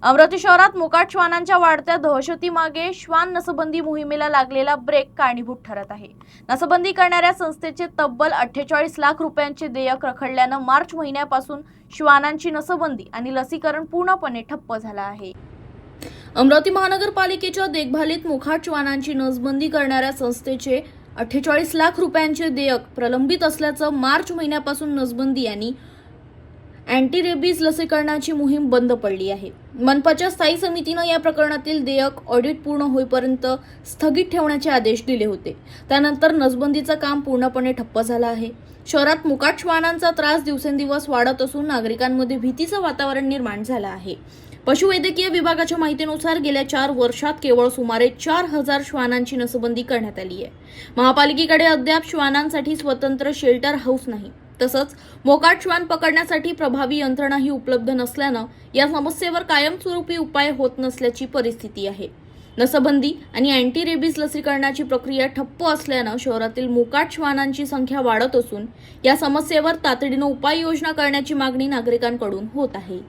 अमरावती शहरात मोकाट श्वानांच्या वाढत्या दहशतीमागे श्वान नसबंदी मोहिमेला लागलेला ब्रेक कारणीभूत ठरत आहे। नसबंदी करणाऱ्या संस्थेचे तब्बल 48 लाख रुपयांचे देयक रखडल्यानं मार्च महिन्यापासून श्वानांची नसबंदी आणि लसीकरण पूर्णपणे ठप्प झालं आहे। अमरावती महानगरपालिकेच्या देखभालीत मोकाट श्वानांची नसबंदी करणाऱ्या संस्थेचे 48 लाख रुपयांचे देयक प्रलंबित असल्याचं मार्च महिन्यापासून नसबंदी आणि अँटी रेबीज लसीकरणाची मोहीम बंद पडली आहे। मनपाच्या स्थायी समितीनं या प्रकरणातील देयक ऑडिट पूर्ण होईपर्यंत स्थगित ठेवण्याचे आदेश दिले होते। त्यानंतर नसबंदीचं काम पूर्णपणे ठप्प झालं आहे। शहरात मोकाट श्वानांचा त्रास दिवसेंदिवस वाढत असून नागरिकांमध्ये भीतीचं वातावरण निर्माण झालं आहे। पशुवैद्यकीय विभागाच्या माहितीनुसार गेल्या 4 वर्षात केवळ सुमारे 4000 श्वानांची नसबंदी करण्यात आली आहे। महापालिकेकडे अद्याप श्वानांसाठी स्वतंत्र शेल्टर हाऊस नाही, तसंच मोकाट श्वान पकडण्यासाठी प्रभावी यंत्रणाही उपलब्ध नसल्यानं या समस्येवर कायमस्वरूपी उपाय होत नसल्याची परिस्थिती आहे। नसबंदी आणि अँटी रेबीज लसीकरणाची प्रक्रिया ठप्प असल्यानं शहरातील मोकाट श्वानांची संख्या वाढत असून या समस्येवर तातडीनं उपाययोजना करण्याची मागणी नागरिकांकडून होत आहे।